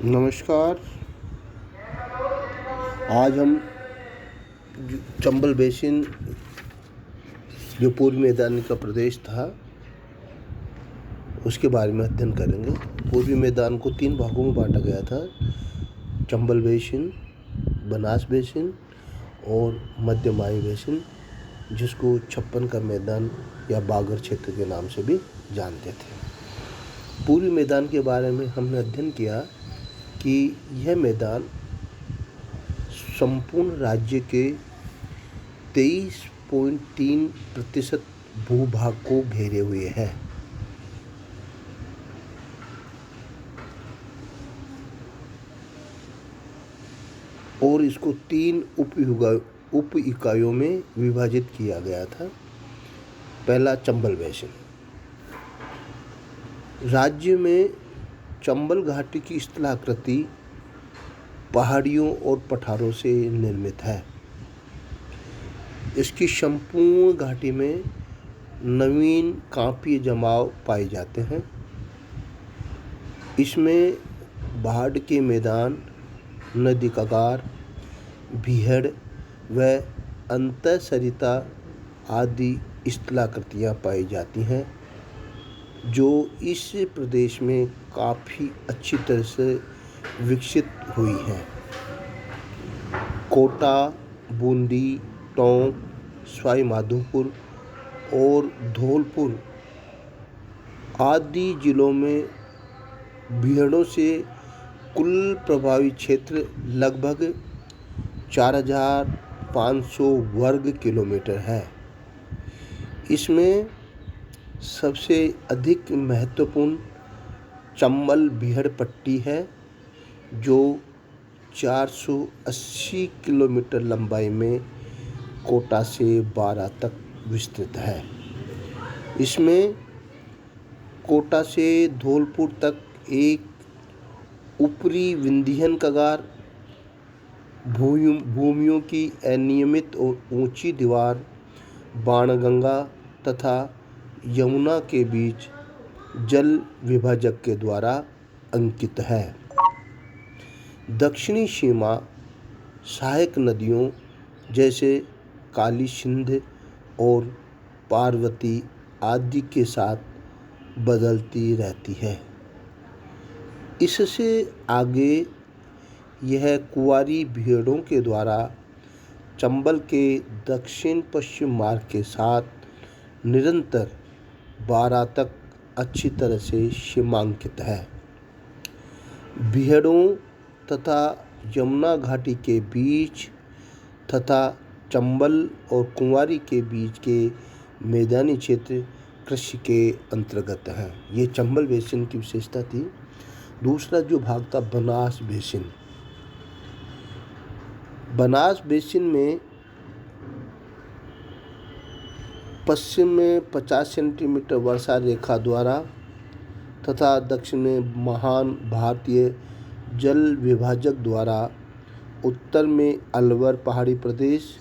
नमस्कार। आज हम चंबल बेसिन जो पूर्वी मैदानी का प्रदेश था उसके बारे में अध्ययन करेंगे। पूर्वी मैदान को 3 भागों में बांटा गया था: चंबल बेसिन, बनास बेसिन और मध्यमाही बेसिन, जिसको 56 का मैदान या बागर क्षेत्र के नाम से भी जानते थे। पूर्वी मैदान के बारे में हमने अध्ययन किया कि यह मैदान संपूर्ण राज्य के 23.3% भूभाग को घेरे हुए है। और इसको 3 उप इकाइयों में विभाजित किया गया था। पहला, चंबल बेसिन। राज्य में चंबल घाटी की स्थलाकृति पहाड़ियों और पठारों से निर्मित है। इसकी संपूर्ण घाटी में नवीन कांपीय जमाव पाए जाते हैं। इसमें बाढ़ के मैदान, नदी कगार, बीहड़ व अंतःसरिता आदि स्थलाकृतियाँ पाई जाती हैं, जो इस प्रदेश में काफ़ी अच्छी तरह से विकसित हुई हैं। कोटा, बूंदी, टोंक, सवाई माधोपुर और धौलपुर आदि जिलों में बीहड़ों से कुल प्रभावी क्षेत्र लगभग 4,500 वर्ग किलोमीटर है। इसमें सबसे अधिक महत्वपूर्ण चंबल बीहड़ पट्टी है, जो 480 किलोमीटर लंबाई में कोटा से बारा तक विस्तृत है। इसमें कोटा से धौलपुर तक एक ऊपरी विंध्यन कगार, भूमियों की अनियमित और ऊंची दीवार, बाणगंगा तथा यमुना के बीच जल विभाजक के द्वारा अंकित है। दक्षिणी सीमा सहायक नदियों जैसे काली सिंध और पार्वती आदि के साथ बदलती रहती है। इससे आगे यह कुंवारी बीहड़ों के द्वारा चंबल के दक्षिण पश्चिम मार्ग के साथ निरंतर बारा तक अच्छी तरह से सीमांकित है। बीहड़ों तथा यमुना घाटी के बीच तथा चंबल और कुंवारी के बीच के मैदानी क्षेत्र कृषि के अंतर्गत हैं। ये चंबल बेसिन की विशेषता थी। दूसरा जो भाग था, बनास बेसिन। बनास बेसिन में पश्चिम में 50 सेंटीमीटर वर्षा रेखा द्वारा तथा दक्षिण में महान भारतीय जल विभाजक द्वारा, उत्तर में अलवर पहाड़ी प्रदेश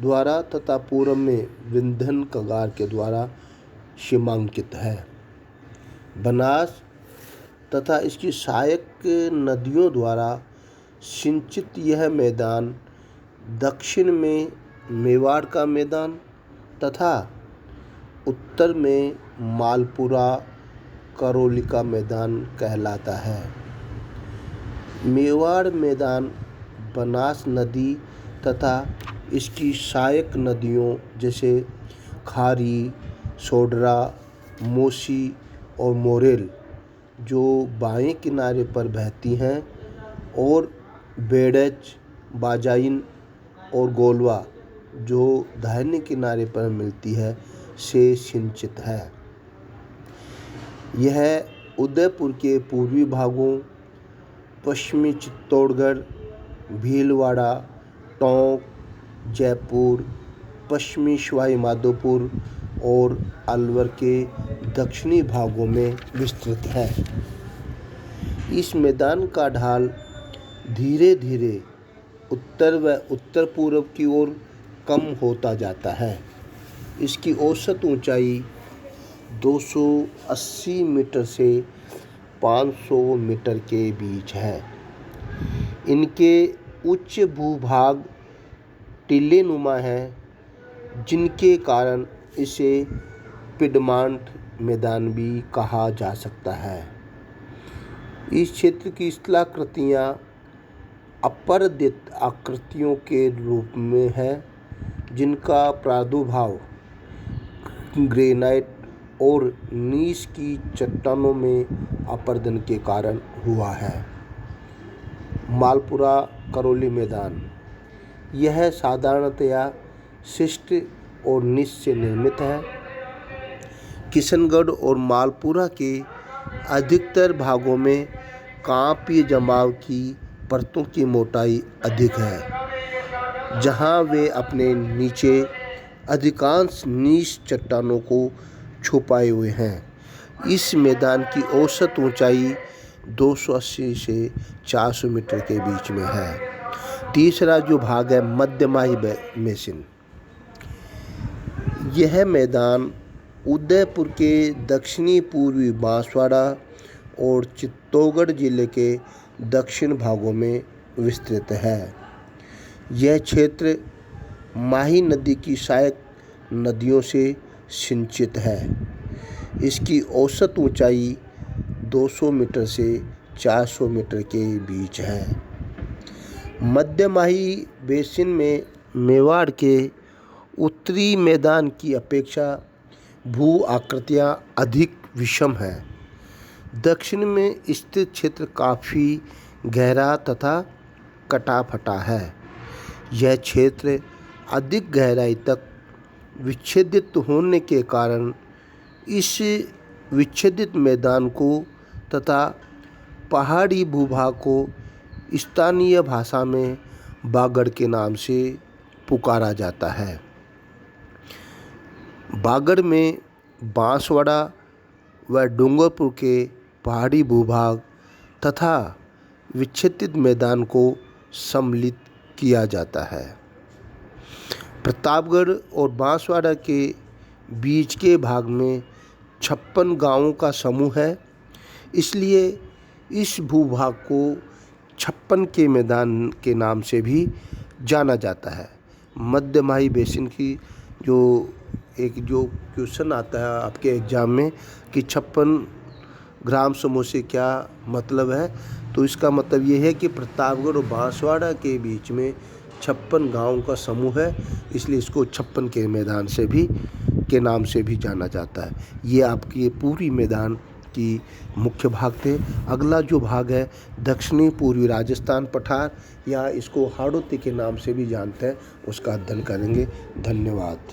द्वारा तथा पूर्व में विंध्यन कगार के द्वारा सीमांकित है। बनास तथा इसकी सहायक नदियों द्वारा सिंचित यह मैदान दक्षिण में मेवाड़ का मैदान तथा उत्तर में मालपुरा करौली का मैदान कहलाता है। मेवाड़ मैदान बनास नदी तथा इसकी सहायक नदियों जैसे खारी, सोडरा, मोसी और मोरेल, जो बाएं किनारे पर बहती हैं, और बेड़च, बाजाइन और गोलवा, जो दाहिने किनारे पर मिलती है, से सिंचित है। यह उदयपुर के पूर्वी भागों, पश्चिमी चित्तौड़गढ़, भीलवाड़ा, टोंक, जयपुर, पश्चिमी सवाई माधोपुर और अलवर के दक्षिणी भागों में विस्तृत है। इस मैदान का ढाल धीरे धीरे उत्तर व उत्तर पूर्व की ओर कम होता जाता है। इसकी औसत ऊंचाई 280 मीटर से 500 मीटर के बीच है। इनके उच्च भूभाग टीलेनुमा हैं, जिनके कारण इसे पिडमांट मैदान भी कहा जा सकता है। इस क्षेत्र की स्थलाकृतियाँ अपरदित आकृतियों के रूप में है, जिनका प्रादुर्भाव ग्रेनाइट और नीस की चट्टानों में अपरदन के कारण हुआ है। मालपुरा करौली मैदान, यह साधारणतया शिस्ट और नीस से निर्मित है। किशनगढ़ और मालपुरा के अधिकतर भागों में कांपीय जमाव की परतों की मोटाई अधिक है, जहां वे अपने नीचे अधिकांश नीस चट्टानों को छुपाए हुए हैं। इस मैदान की औसत ऊंचाई 280 से 400 मीटर के बीच में है। तीसरा जो भाग है मध्यमाही बेसिन, यह मैदान उदयपुर के दक्षिणी पूर्वी बांसवाड़ा और चित्तौड़गढ़ जिले के दक्षिण भागों में विस्तृत है। यह क्षेत्र माही नदी की सहायक नदियों से सिंचित है। इसकी औसत ऊंचाई 200 मीटर से 400 मीटर के बीच है। मध्यमाही बेसिन में मेवाड़ के उत्तरी मैदान की अपेक्षा भू आकृतियाँ अधिक विषम हैं। दक्षिण में स्थित क्षेत्र काफ़ी गहरा तथा कटा फटा है। यह क्षेत्र अधिक गहराई तक विच्छेदित होने के कारण इस विच्छेदित मैदान को तथा पहाड़ी भूभाग को स्थानीय भाषा में बागड़ के नाम से पुकारा जाता है। बागड़ में बांसवाड़ा व डूंगरपुर के पहाड़ी भूभाग तथा विच्छेदित मैदान को सम्मिलित किया जाता है। प्रतापगढ़ और बांसवाड़ा के बीच के भाग में 56 गांवों का समूह है, इसलिए इस भूभाग को 56 के मैदान के नाम से भी जाना जाता है। मध्यमाही बेसिन की जो क्वेश्चन आता है आपके एग्ज़ाम में कि 56 ग्राम समूह से क्या मतलब है, तो इसका मतलब ये है कि प्रतापगढ़ और बांसवाड़ा के बीच में 56 गांवों का समूह है, इसलिए इसको 56 के मैदान से भी के नाम से भी जाना जाता है। ये आपकी पूरी मैदान की मुख्य भाग थे। अगला जो भाग है दक्षिणी पूर्वी राजस्थान पठार, या इसको हाड़ौती के नाम से भी जानते हैं, उसका अध्ययन करेंगे। धन्यवाद।